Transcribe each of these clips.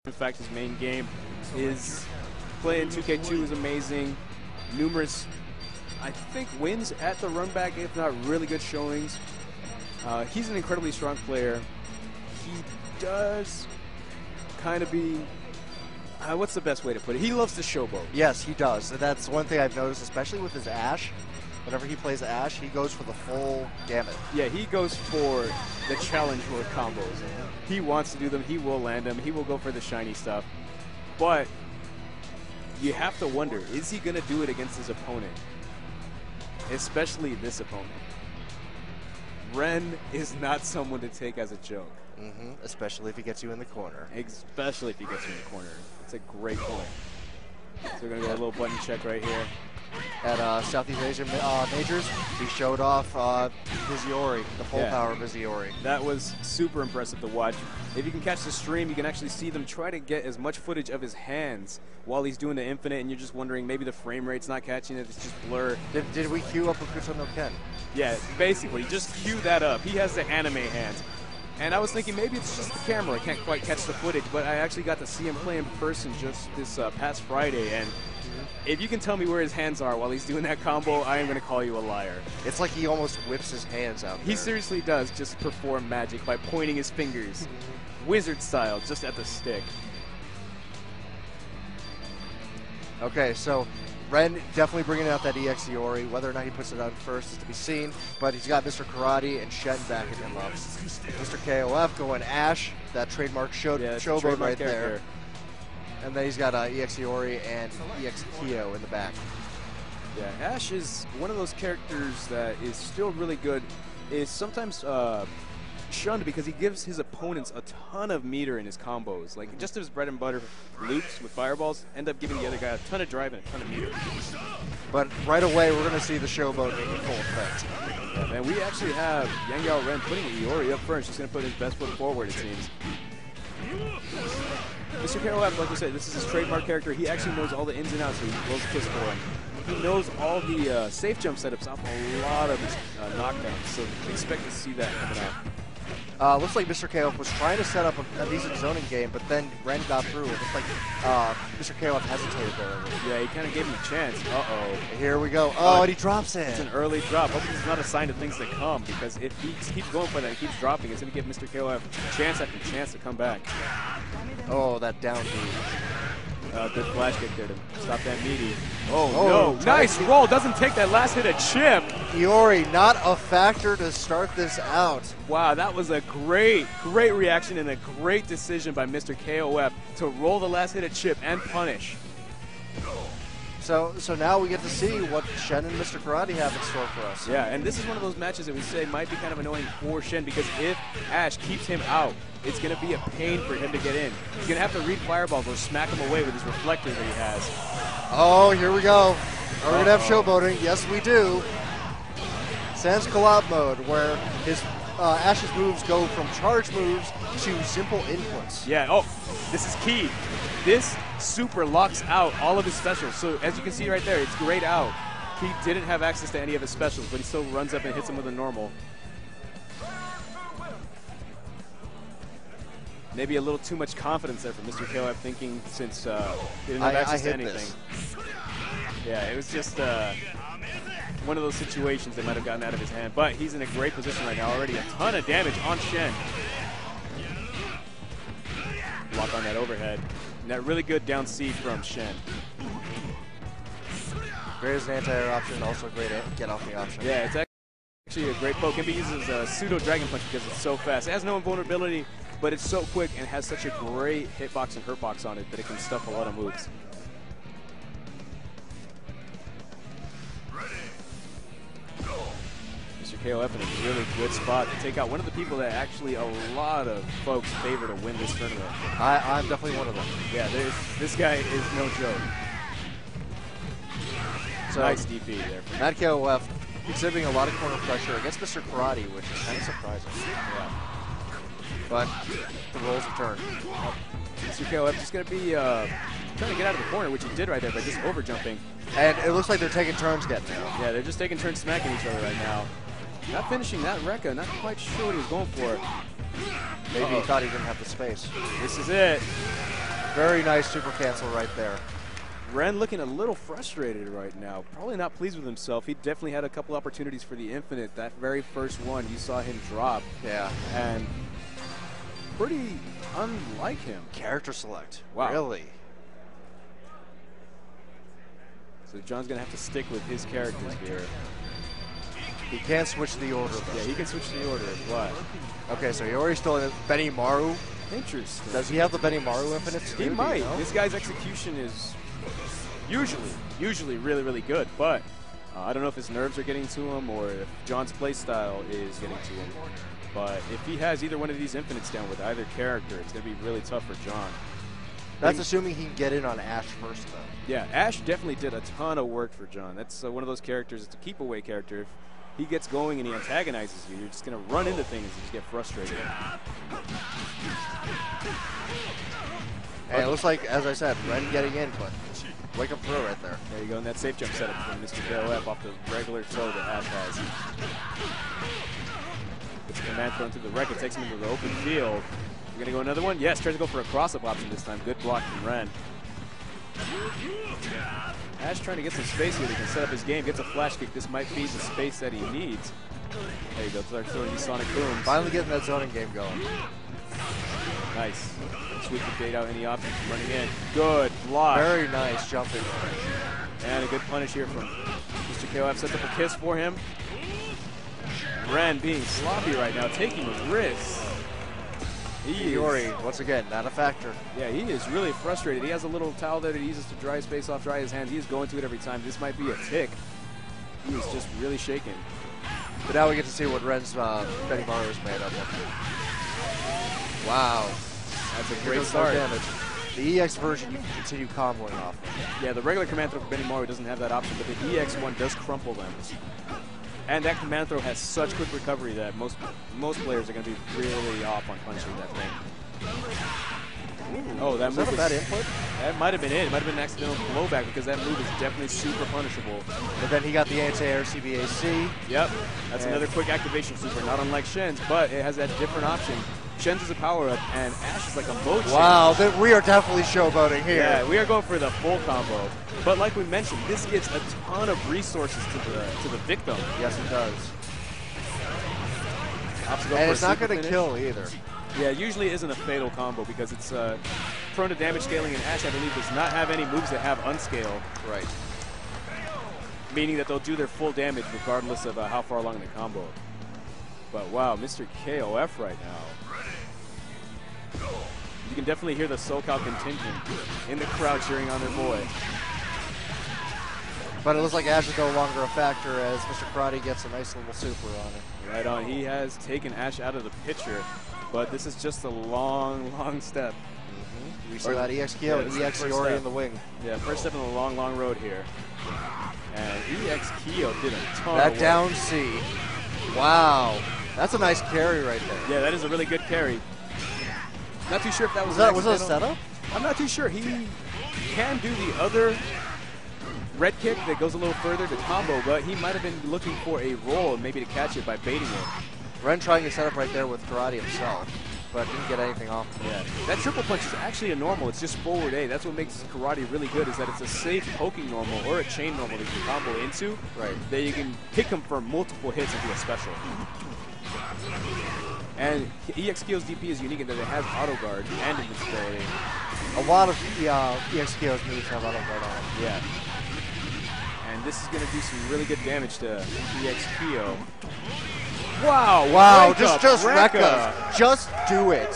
In fact, his main game is playing 2K2 is amazing. Numerous, I think, wins at the run back, if not really good showings. He's an incredibly strong player. He does kind of be, what's the best way to put it? He loves to showboat. Yes, he does. And that's one thing I've noticed, especially with his Ash. Whenever he plays Ash, he goes for the full gamut. Yeah, he goes for the challenge for combos. He wants to do them. He will land them. He will go for the shiny stuff. But you have to wonder, is he going to do it against his opponent? Especially this opponent. Ren is not someone to take as a joke. Especially if he gets you in the corner. Especially if he gets you in the corner. It's a great point. So we're going to go a little button check right here. At Southeast Asian Majors, he showed off Viziori, the full power Viziori. That was super impressive to watch. If you can catch the stream, you can actually see them try to get as much footage of his hands while he's doing the infinite, and you're just wondering maybe the frame rate's not catching it, it's just blur. Did we queue up Okuto no Ken? Yeah, basically, just cue that up. He has the anime hands. And I was thinking maybe it's just the camera. I can't quite catch the footage, but I actually got to see him play in person just this past Friday, and if you can tell me where his hands are while he's doing that combo, I am going to call you a liar. It's like he almost whips his hands out there. He seriously does just perform magic by pointing his fingers. Wizard style, just at the stick. Okay, so Ren definitely bringing out that EX Iori. Whether or not he puts it on first is to be seen, but he's got Mr. Karate and Shen backing him up. Mr. KOF going Ash, that trademark showboat right there. And then he's got EX Iori and EX Kyo in the back. Yeah, Ash is one of those characters that is still really good. Is sometimes shunned because he gives his opponents a ton of meter in his combos. Like, just his bread and butter loops with fireballs end up giving the other guy a ton of drive and a ton of meter. But right away, we're going to see the showboat in full effect. Yeah, man, we actually have Yang Yao Ren putting Iori up first. He's going to put his best foot forward, it seems. Mr. KOF, like I said, this is his trademark character. He actually knows all the ins and outs, so he blows a kiss for him. He knows all the safe jump setups off a lot of his knockdowns, so expect to see that coming out. Looks like Mr. KOF was trying to set up a decent zoning game, but then Ren got through. It looks like Mr. KOF hesitated there. Yeah, he kind of gave him a chance. Uh-oh. Here we go. Oh, and he drops it. It's an early drop. Hopefully it's not a sign of things to come, because if he keeps going for that and keeps dropping, it's going to give Mr. KOF chance after chance to come back. Oh, that down B. Good flash kick there to stop that meaty. Oh no. Nice roll. Doesn't take that last hit a chip. Iori, not a factor to start this out. Wow, that was a great reaction and a great decision by Mr. KOF to roll the last hit a chip and punish. So now we get to see what Shen and Mr. Karate have in store for us. Yeah, and this is one of those matches that we say might be kind of annoying for Shen, because if Ash keeps him out, it's going to be a pain for him to get in. He's going to have to read fireballs or smack him away with his reflector that he has. Oh, here we go. Are we going to have showboating? Yes, we do. Sans collab mode, where his Ash's moves go from charge moves to simple inputs. Yeah, this is key. This super locks out all of his specials. So as you can see right there, it's grayed out. He didn't have access to any of his specials, but he still runs up and hits him with a normal. Maybe a little too much confidence there for Mr. KOF, thinking since he didn't have access to anything. Yeah, it was just one of those situations that might have gotten out of his hand. But he's in a great position right now already. A ton of damage on Shen. Block on that overhead. And that really good down C from Shen. Great as an anti-air option, also great get off the option. Yeah, it's actually a great poke. Can be used as a pseudo Dragon Punch because it's so fast. It has no invulnerability, but it's so quick and has such a great hitbox and hurtbox on it that it can stuff a lot of moves. Mr. KOF in a really good spot to take out one of the people that actually a lot of folks favor to win this tournament. I'm definitely one of them. Yeah, this guy is no joke. So nice DP there. Matt KOF exhibiting a lot of corner pressure against Mr. Karate, which is kind of surprising. Yeah. But the roles return. Mr. KOF just going to be trying to get out of the corner, which he did right there by just over jumping. And it looks like they're taking turns getting there. Yeah, they're just taking turns smacking each other right now. Not finishing that Rekka, not quite sure what he was going for. Maybe he thought he didn't have the space. This is it. Very nice super cancel right there. Ren looking a little frustrated right now. Probably not pleased with himself. He definitely had a couple opportunities for the infinite. That very first one, you saw him drop. Yeah. And pretty unlike him. Character select. Wow. Really? So John's going to have to stick with his characters here. He can't switch the order, though. Yeah, he can switch the order, but... Okay, so he already stole Benimaru. Interesting. Does he have the Benimaru infinite? He might. This guy's execution is usually really, really good, but I don't know if his nerves are getting to him or if John's play style is getting to him. But if he has either one of these infinites down with either character, it's going to be really tough for John. That's assuming he can get in on Ash first, though. Yeah, Ash definitely did a ton of work for John. That's one of those characters, it's a keep-away character. If he gets going and he antagonizes you, you're just going to run into things and just get frustrated. And it looks like, as I said, Ren getting in, but wake him through right there. There you go, and that safe jump setup from Mr. KOF off the regular throw that Ash has. Gets a command thrown through the wreck, it takes him into the open field. You're going to go another one? Yes, tries to go for a cross-up option this time. Good block from Ren. Ash trying to get some space here. He can set up his game, gets a flash kick. This might be the space that he needs. There you go, start throwing these Sonic Booms. Finally getting that zoning game going. Nice. Sweep the bait out any options from running in. Good block. Very nice jumping. And a good punish here from Mr. KOF. Sets up a kiss for him. Ren being sloppy right now, taking risks. Iori, once again, not a factor. Yeah, he is really frustrated. He has a little towel there that he uses to dry his face off, dry his hands. He is going to it every time. This might be a tick. He is just really shaking. But now we get to see what Ren's Benimaru is made up of. Wow. That's a great start. Damage. The EX version, you can continue comboing off. Yeah, the regular command throw for Benimaru doesn't have that option, but the EX one does crumple them. And that command throw has such quick recovery that most players are going to be really off on punishing that thing. Ooh, oh, that move was that input? That might have been it. It might have been an accidental blowback because that move is definitely super punishable. But then he got the anti-air CBAC. Yep, that's another quick activation super, not unlike Shen's, but it has that different option. Shen's is a power-up, and Ash is like a mode change. Wow, we are definitely showboating here. Yeah, we are going for the full combo. But like we mentioned, this gives a ton of resources to the victim. Yes, it does. And it's not going to kill either. Yeah, usually it isn't a fatal combo because it's prone to damage scaling, and Ash, I believe, does not have any moves that have unscale. Right. Meaning that they'll do their full damage regardless of how far along in the combo. But wow, Mr. KOF right now. You can definitely hear the SoCal contingent in the crowd cheering on their boy. But it looks like Ash is no longer a factor as Mr. Karate gets a nice little super on it. Right on. He has taken Ash out of the picture, but this is just a long, long step. We saw that EX Kyo and EX Iori in the wing. Yeah, first step in the long, long road here. And EX Kyo did a ton of that work. down C. Wow. That's a nice carry right there. Yeah, that is a really good carry. Not too sure if that was that a setup? I'm not too sure. He can do the other red kick that goes a little further to combo, but he might have been looking for a roll and maybe to catch it by baiting it. Ren trying to set up right there with Karate himself, but didn't get anything off. Yeah, that triple punch is actually a normal. It's just forward A. That's what makes Karate really good, is that it's a safe poking normal or a chain normal that you can combo into. Right. That you can pick him for multiple hits and do a special. And EX Kyo's DP is unique in that it has auto guard and invincibility. A lot of EX Kyo's moves have auto guard on it. Yeah. And this is going to do some really good damage to EX Kyo. Wow! Wow! Just Rekka. Just do it.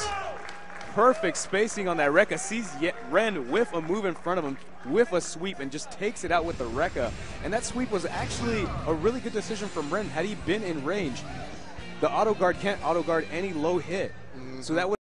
Perfect spacing on that Rekka. Sees Ren whiff a move in front of him, whiff a sweep, and just takes it out with the Rekka. And that sweep was actually a really good decision from Ren. Had he been in range, the auto guard can't auto guard any low hit. So that would